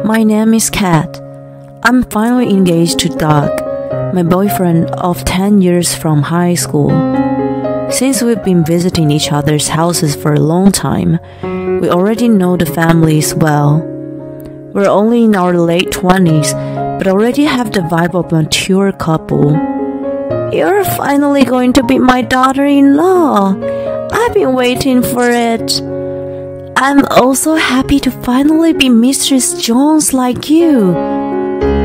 My name is Kat. I'm finally engaged to Doug, my boyfriend of 10 years from high school. Since we've been visiting each other's houses for a long time, we already know the families well. We're only in our late 20s, but already have the vibe of a mature couple. You're finally going to be my daughter-in-law. I've been waiting for it. I'm also happy to finally be Mistress Jones like you.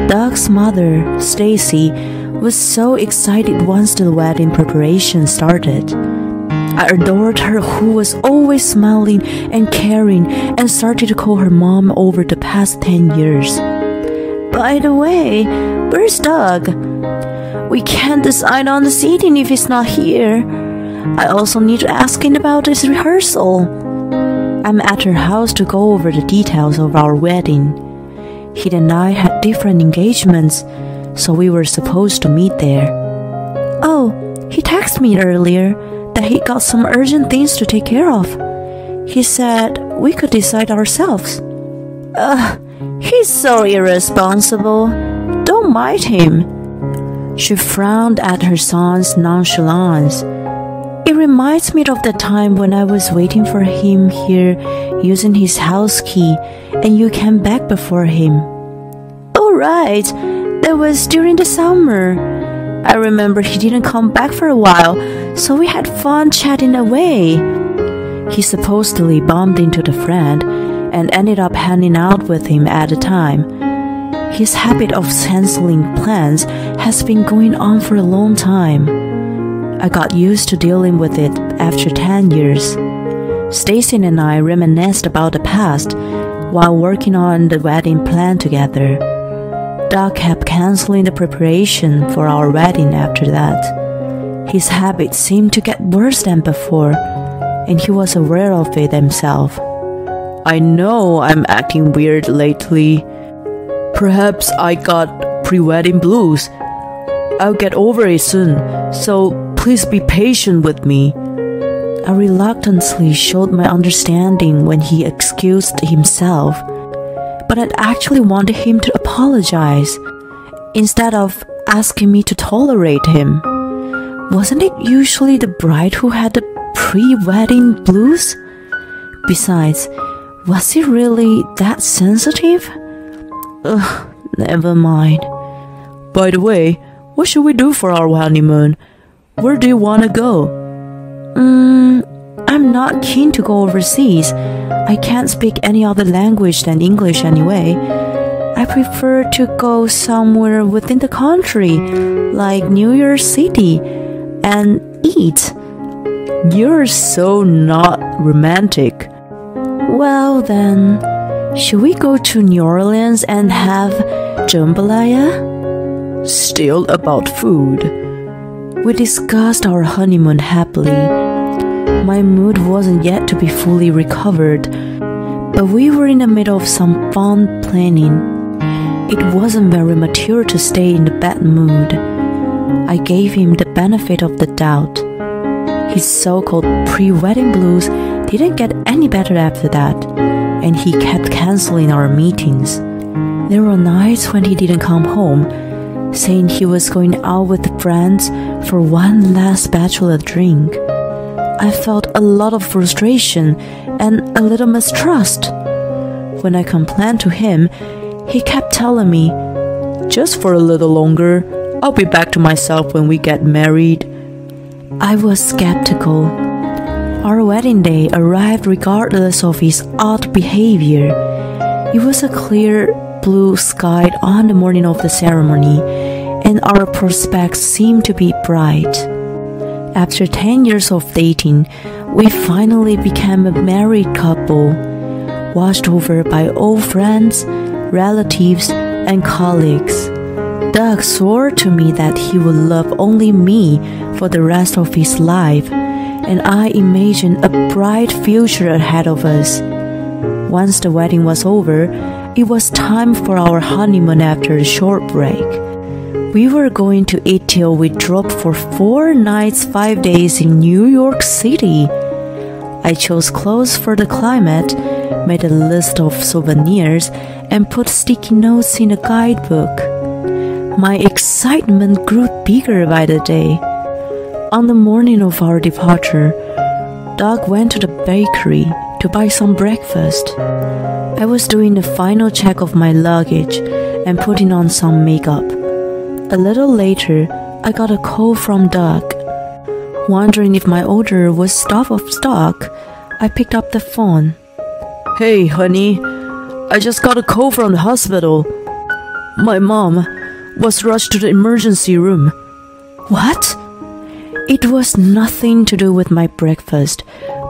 Doug's mother, Stacy, was so excited once the wedding preparation started. I adored her, who was always smiling and caring, and started to call her mom over the past 10 years. By the way, where's Doug? We can't decide on the seating if he's not here. I also need to ask him about this rehearsal. I'm at her house to go over the details of our wedding. He and I had different engagements, so we were supposed to meet there. Oh, he texted me earlier that he got some urgent things to take care of. He said we could decide ourselves. He's so irresponsible. Don't mind him. She frowned at her son's nonchalance. It reminds me of the time when I was waiting for him here using his house key and you came back before him. Oh, right. That was during the summer. I remember he didn't come back for a while, so we had fun chatting away. He supposedly bumped into the friend and ended up hanging out with him at the time. His habit of canceling plans has been going on for a long time. I got used to dealing with it after 10 years. Stacy and I reminisced about the past while working on the wedding plan together. Doug kept canceling the preparation for our wedding after that. His habits seemed to get worse than before, and he was aware of it himself. I know I'm acting weird lately. Perhaps I got pre-wedding blues. I'll get over it soon, so please be patient with me. I reluctantly showed my understanding when he excused himself, but I'd actually wanted him to apologize instead of asking me to tolerate him. Wasn't it usually the bride who had the pre-wedding blues? Besides, was he really that sensitive? Never mind. By the way, what should we do for our honeymoon? Where do you want to go? I'm not keen to go overseas. I can't speak any other language than English anyway. I prefer to go somewhere within the country, like New York City, and eat. You're so not romantic. Well then, should we go to New Orleans and have jambalaya? Still about food. We discussed our honeymoon happily. My mood wasn't yet to be fully recovered, but we were in the middle of some fun planning. It wasn't very mature to stay in a bad mood. I gave him the benefit of the doubt. His so-called pre-wedding blues didn't get any better after that, and he kept canceling our meetings. There were nights when he didn't come home, saying he was going out with friends for one last bachelor drink. I felt a lot of frustration and a little mistrust. When I complained to him, he kept telling me, "Just for a little longer, I'll be back to myself when we get married." I was skeptical. Our wedding day arrived regardless of his odd behavior. It was a clear blue sky on the morning of the ceremony, and our prospects seemed to be bright. After 10 years of dating, we finally became a married couple, watched over by old friends, relatives, and colleagues. Doug swore to me that he would love only me for the rest of his life, and I imagined a bright future ahead of us. Once the wedding was over, it was time for our honeymoon after a short break. We were going to eat till we dropped for 4 nights, 5 days in New York City. I chose clothes for the climate, made a list of souvenirs, and put sticky notes in a guidebook. My excitement grew bigger by the day. On the morning of our departure, Doug went to the bakery to buy some breakfast. I was doing the final check of my luggage and putting on some makeup. A little later, I got a call from Doug. Wondering if my order was out of stock, I picked up the phone. Hey, honey, I just got a call from the hospital. My mom was rushed to the emergency room. What? It was nothing to do with my breakfast,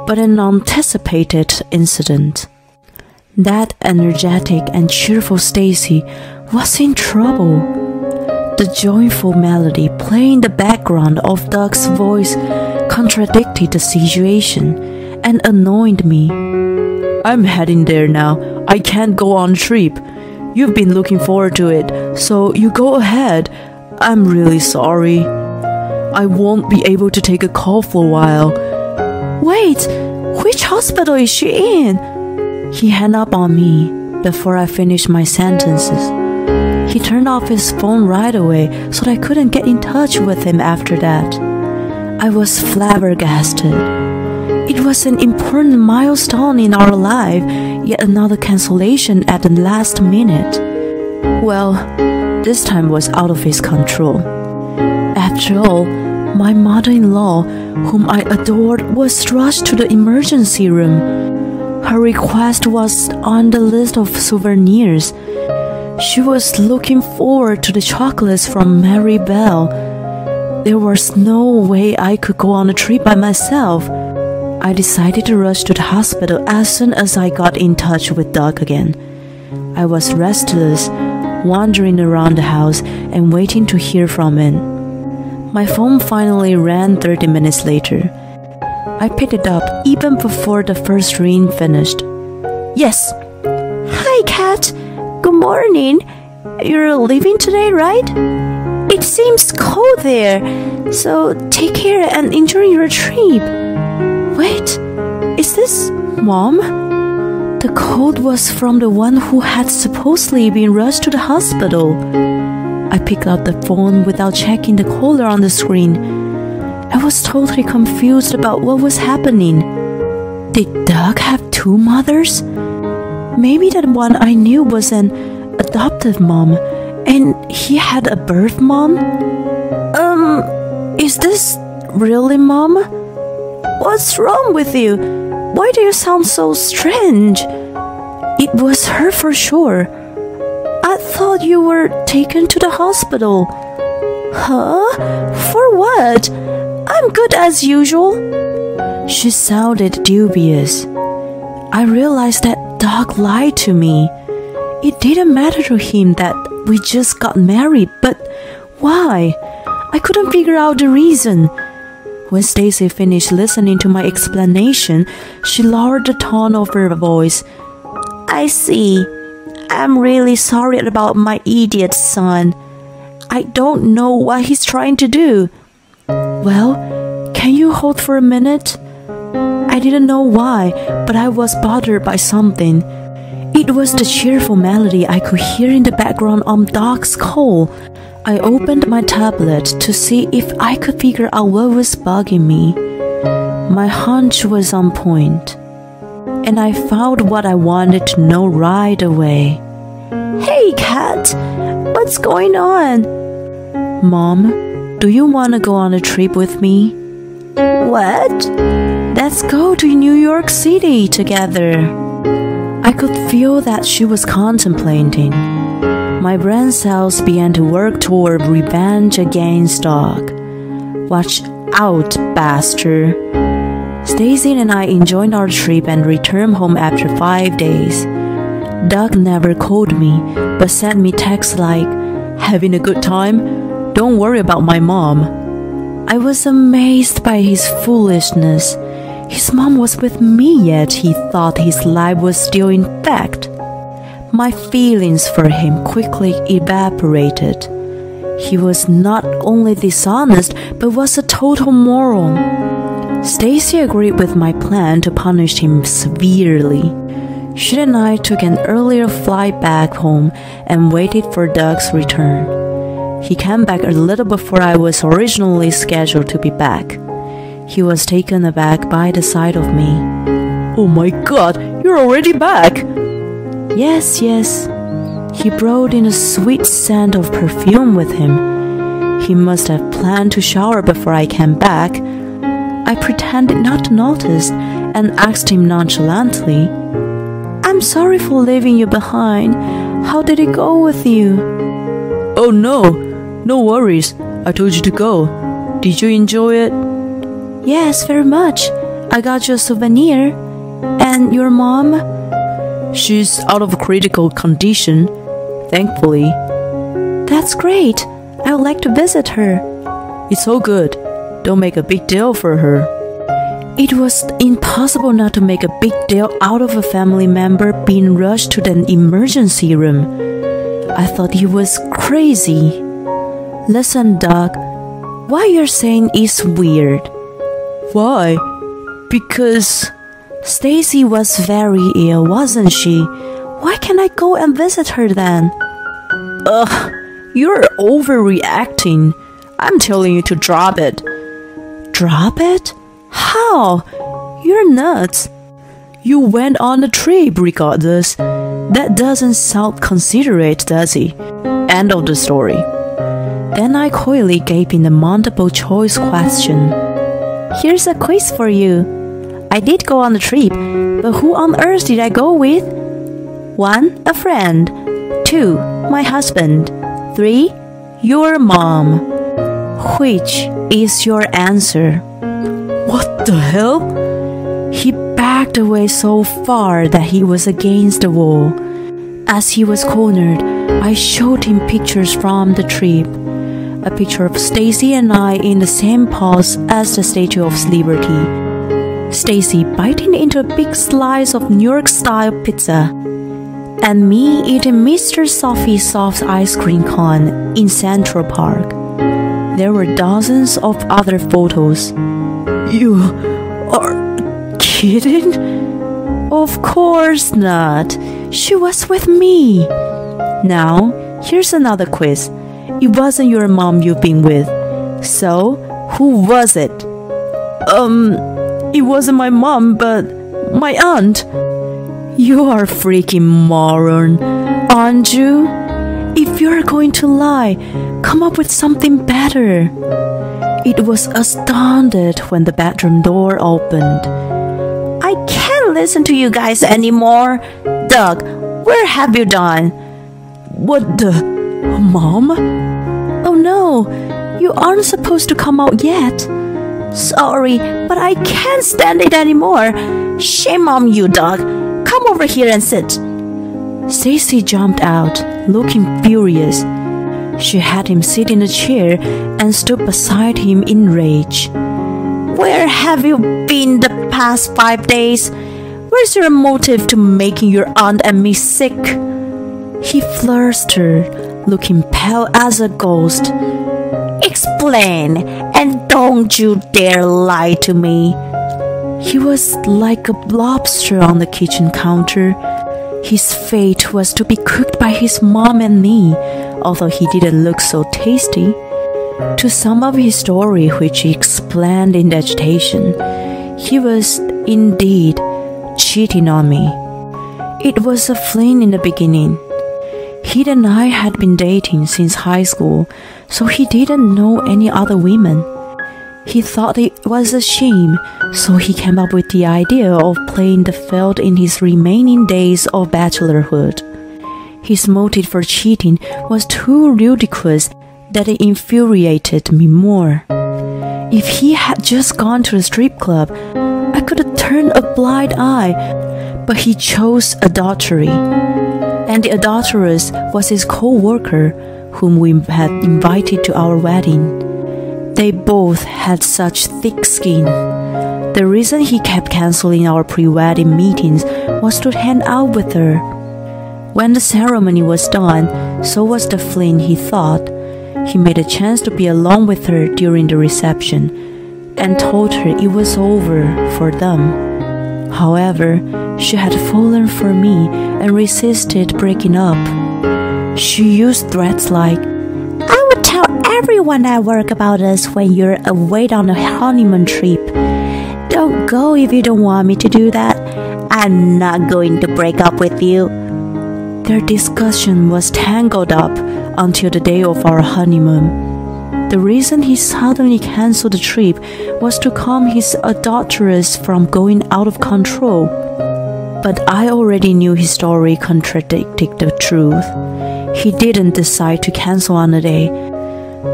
but an unanticipated incident. That energetic and cheerful Stacy was in trouble. The joyful melody playing in the background of Doug's voice contradicted the situation and annoyed me. I'm heading there now. I can't go on a trip. You've been looking forward to it, so you go ahead. I'm really sorry. I won't be able to take a call for a while. Wait, which hospital is she in? He hung up on me before I finished my sentences. He turned off his phone right away, so I couldn't get in touch with him after that. I was flabbergasted. It was an important milestone in our life, yet another cancellation at the last minute. Well, this time was out of his control. After all, my mother-in-law, whom I adored, was rushed to the emergency room. Her request was on the list of souvenirs. She was looking forward to the chocolates from Mary Bell. There was no way I could go on a trip by myself. I decided to rush to the hospital as soon as I got in touch with Doug again. I was restless, wandering around the house and waiting to hear from him. My phone finally rang 30 minutes later. I picked it up even before the first ring finished. Yes. Hi, Kat. Good morning. You're leaving today, right? It seems cold there, so take care and enjoy your trip. Wait, is this Mom? The call was from the one who had supposedly been rushed to the hospital. I picked up the phone without checking the caller on the screen. I was totally confused about what was happening. Did Doug have two mothers? Maybe that one I knew was an adoptive mom, and he had a birth mom? Is this really Mom? What's wrong with you? Why do you sound so strange? It was her for sure. I thought you were taken to the hospital. Huh? For what? I'm good as usual. She sounded dubious. I realized that Doug lied to me. It didn't matter to him that we just got married, but why? I couldn't figure out the reason. When Stacy finished listening to my explanation, she lowered the tone of her voice. I see. I'm really sorry about my idiot son. I don't know what he's trying to do. Well, can you hold for a minute? I didn't know why, but I was bothered by something. It was the cheerful melody I could hear in the background on Doc's call. I opened my tablet to see if I could figure out what was bugging me. My hunch was on point, and I found what I wanted to know right away. Hey, Kat, what's going on? Mom, do you want to go on a trip with me? What? Let's go to New York City together. I could feel that she was contemplating. My brain cells began to work toward revenge against Doug. Watch out, bastard. Stacy and I enjoyed our trip and returned home after 5 days. Doug never called me, but sent me texts like, "Having a good time? Don't worry about my mom." I was amazed by his foolishness. His mom was with me, yet he thought his life was still intact. My feelings for him quickly evaporated. He was not only dishonest, but was a total moron. Stacy agreed with my plan to punish him severely. She and I took an earlier flight back home and waited for Doug's return. He came back a little before I was originally scheduled to be back. He was taken aback by the sight of me. Oh my God, you're already back! Yes. He brought in a sweet scent of perfume with him. He must have planned to shower before I came back. I pretended not to notice and asked him nonchalantly, "I'm sorry for leaving you behind. How did it go with you?" Oh no worries. I told you to go. Did you enjoy it? Yes, very much. I got you a souvenir. And your mom? She's out of critical condition, thankfully. That's great. I would like to visit her. It's all good. Don't make a big deal for her. It was impossible not to make a big deal out of a family member being rushed to the emergency room. I thought he was crazy. Listen, Doug, what you're saying is weird. Why? Because Stacy was very ill, wasn't she? Why can't I go and visit her then? Ugh, you're overreacting. I'm telling you to drop it. Drop it? How? You're nuts. You went on the trip regardless. That doesn't sound considerate, does it? End of the story. Then I coyly gave him the multiple choice question. Here's a quiz for you. I did go on the trip, but who on earth did I go with? 1. A friend. 2. My husband. 3. Your mom. Which is your answer? What the hell? He backed away so far that he was against the wall. As he was cornered, I showed him pictures from the trip. A picture of Stacy and I in the same pose as the Statue of Liberty. Stacy biting into a big slice of New York-style pizza, and me eating Mr. Sophie soft ice cream cone in Central Park. There were dozens of other photos. You are kidding? Of course not. She was with me. Now, here's another quiz. It wasn't your mom you've been with. So, who was it? It wasn't my mom, but my aunt. You are a freaking moron, aren't you? If you're going to lie, come up with something better. It was astounded when the bedroom door opened. I can't listen to you guys anymore. Doug, where have you gone? What the? Mom? Oh no, you aren't supposed to come out yet. Sorry, but I can't stand it anymore. Shame on you, Doug. Come over here and sit. Stacy jumped out, looking furious. She had him sit in a chair and stood beside him in rage. Where have you been the past 5 days? Where's your motive to making your aunt and me sick? He flustered, looking pale as a ghost. Explain, and don't you dare lie to me. He was like a lobster on the kitchen counter. His fate was to be cooked by his mom and me, although he didn't look so tasty. To sum up his story, which he explained in agitation, he was indeed cheating on me. It was a fling in the beginning. He and I had been dating since high school, so he didn't know any other women. He thought it was a shame, so he came up with the idea of playing the field in his remaining days of bachelorhood. His motive for cheating was too ridiculous that it infuriated me more. If he had just gone to a strip club, I could have turned a blind eye, but he chose adultery. And the adulteress was his co-worker, whom we had invited to our wedding. They both had such thick skin. The reason he kept canceling our pre-wedding meetings was to hang out with her. When the ceremony was done, so was the fling, he thought. He made a chance to be alone with her during the reception and told her it was over for them. However, She had fallen for me and resisted breaking up. She used threats like, "I would tell everyone at work about us when you're away on a honeymoon trip. Don't go if you don't want me to do that. I'm not going to break up with you." Their discussion was tangled up until the day of our honeymoon. The reason he suddenly canceled the trip was to calm his adulteress from going out of control. But I already knew his story contradicted the truth. He didn't decide to cancel on the day,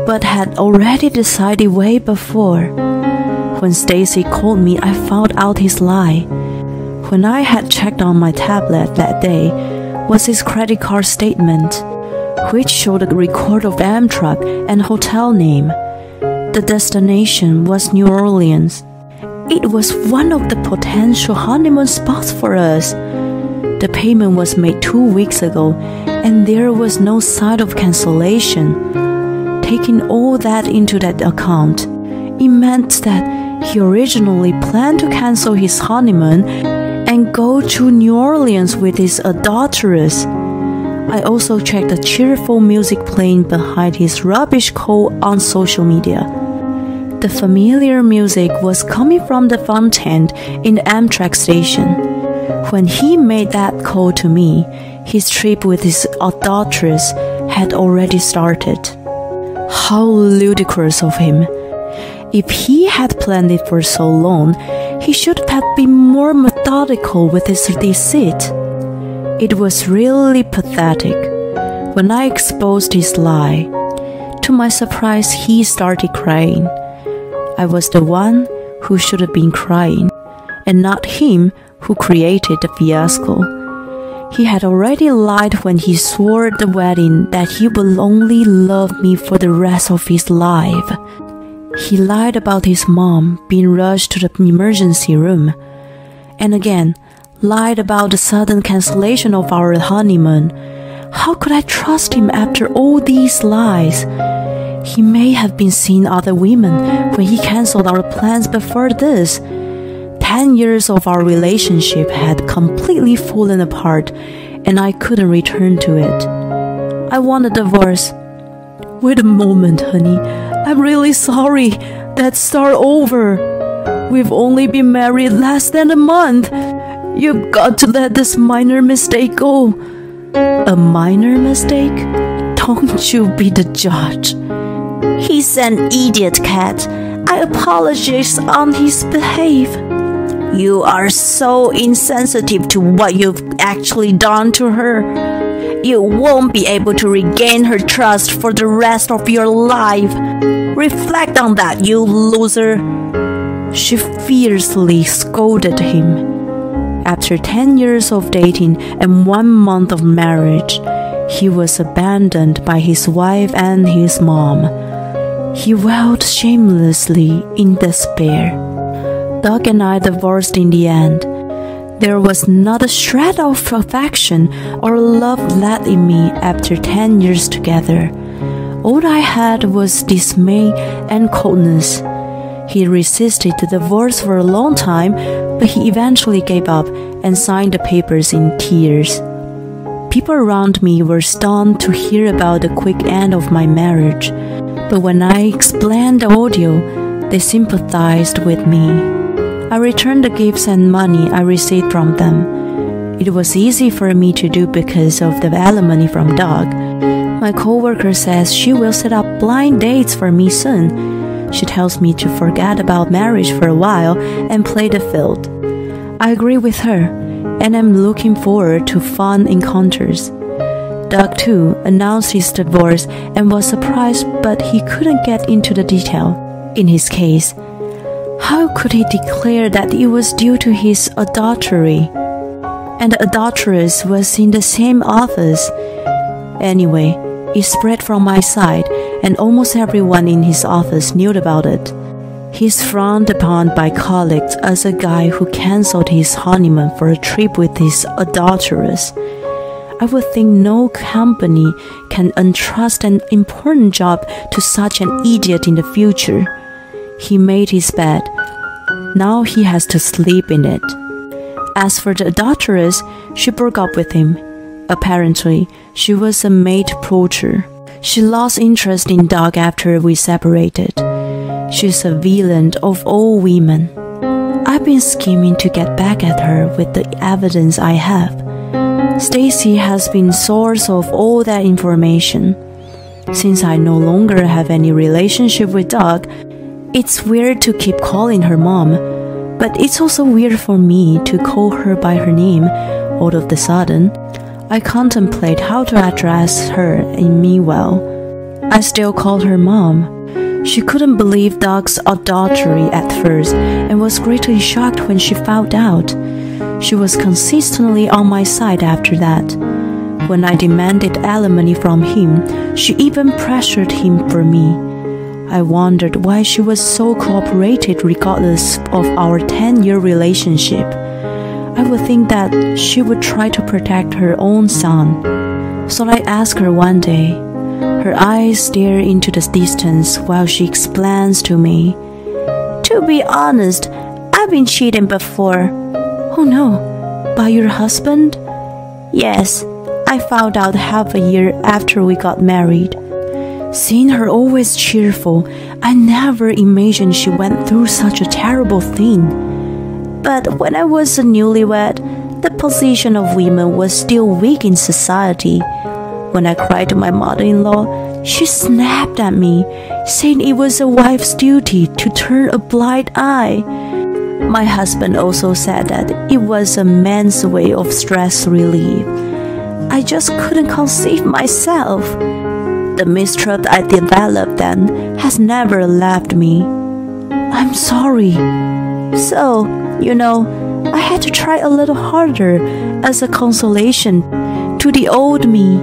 but had already decided way before. When Stacy called me, I found out his lie. When I had checked on my tablet that day was his credit card statement, which showed a record of Amtrak and hotel name. The destination was New Orleans. It was one of the potential honeymoon spots for us. The payment was made 2 weeks ago, and there was no sign of cancellation. Taking all that into that account, it meant that he originally planned to cancel his honeymoon and go to New Orleans with his adulteress. I also checked the cheerful music playing behind his rubbish call on social media. The familiar music was coming from the fountain in the Amtrak station. When he made that call to me, his trip with his adulteress had already started. How ludicrous of him. If he had planned it for so long, he should have been more methodical with his deceit. It was really pathetic. When I exposed his lie, to my surprise, he started crying. I was the one who should have been crying, and not him who created the fiasco. He had already lied when he swore at the wedding that he would only love me for the rest of his life. He lied about his mom being rushed to the emergency room, and again, lied about the sudden cancellation of our honeymoon. How could I trust him after all these lies? He may have been seeing other women when he canceled our plans before this. 10 years of our relationship had completely fallen apart, and I couldn't return to it. I want a divorce. Wait a moment, honey. I'm really sorry. Let's start over. We've only been married less than a month. You've got to let this minor mistake go. A minor mistake? Don't you be the judge. He's an idiot, Kat. I apologize on his behalf. You are so insensitive to what you've actually done to her. You won't be able to regain her trust for the rest of your life. Reflect on that, you loser. She fiercely scolded him. After 10 years of dating and 1 month of marriage, he was abandoned by his wife and his mom. He wailed shamelessly in despair. Doug and I divorced in the end. There was not a shred of affection or love left in me after 10 years together. All I had was dismay and coldness. He resisted the divorce for a long time, but he eventually gave up and signed the papers in tears. People around me were stunned to hear about the quick end of my marriage, but when I explained the audio, they sympathized with me. I returned the gifts and money I received from them. It was easy for me to do because of the alimony from Doug. My coworker says she will set up blind dates for me soon. She tells me to forget about marriage for a while and play the field. I agree with her, and I'm looking forward to fun encounters. Doug, too, announced his divorce and was surprised, but he couldn't get into the detail. In his case, how could he declare that it was due to his adultery? And the adulteress was in the same office. Anyway, it spread from my side, and almost everyone in his office knew about it. He's frowned upon by colleagues as a guy who canceled his honeymoon for a trip with his adulteress. I would think no company can entrust an important job to such an idiot in the future. He made his bed. Now he has to sleep in it. As for the adulteress, she broke up with him. Apparently, she was a maid poacher. She lost interest in Doug after we separated. She's a villain of all women. I've been scheming to get back at her with the evidence I have. Stacy has been source of all that information. Since I no longer have any relationship with Doug, it's weird to keep calling her mom, but it's also weird for me to call her by her name all of the sudden. I contemplate how to address her in meanwhile. I still call her mom. She couldn't believe Doug's adultery at first and was greatly shocked when she found out. She was consistently on my side after that. When I demanded alimony from him, she even pressured him for me. I wondered why she was so cooperative regardless of our 10-year relationship. I would think that she would try to protect her own son. So I asked her one day. Her eyes stare into the distance while she explains to me. To be honest, I've been cheating before. Oh no, by your husband? Yes, I found out half a year after we got married. Seeing her always cheerful, I never imagined she went through such a terrible thing. But when I was a newlywed, the position of women was still weak in society. When I cried to my mother-in-law, she snapped at me, saying it was a wife's duty to turn a blind eye. My husband also said that it was a man's way of stress relief. I just couldn't conceive myself. The mistrust I developed then has never left me. I'm sorry. So, I had to try a little harder as a consolation to the old me.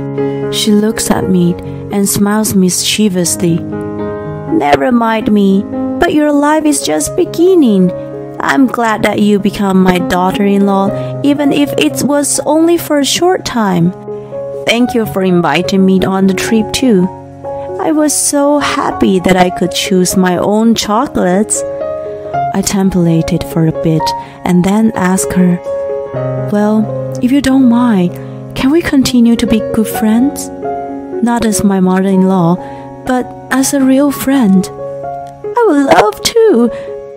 She looks at me and smiles mischievously. Never mind me, but your life is just beginning. I'm glad that you become my daughter-in-law, even if it was only for a short time. Thank you for inviting me on the trip too. I was so happy that I could choose my own chocolates. I templated for a bit and then asked her, well, if you don't mind, can we continue to be good friends? Not as my mother-in-law, but as a real friend. I would love to,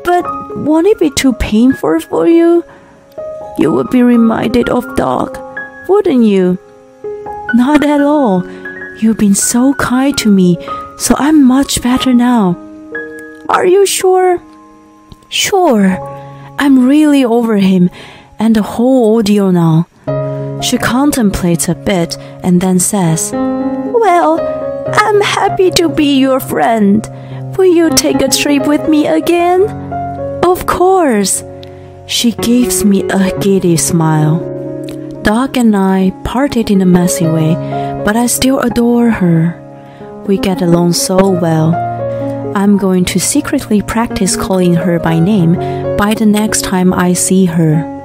but won't it be too painful for you? You would be reminded of Doc, wouldn't you? Not at all. You've been so kind to me, so I'm much better now. Are you sure? Sure. I'm really over him and the whole ordeal now. She contemplates a bit and then says, well, I'm happy to be your friend. Will you take a trip with me again? Of course. She gives me a giddy smile. Doc and I parted in a messy way, but I still adore her. We get along so well. I'm going to secretly practice calling her by name by the next time I see her.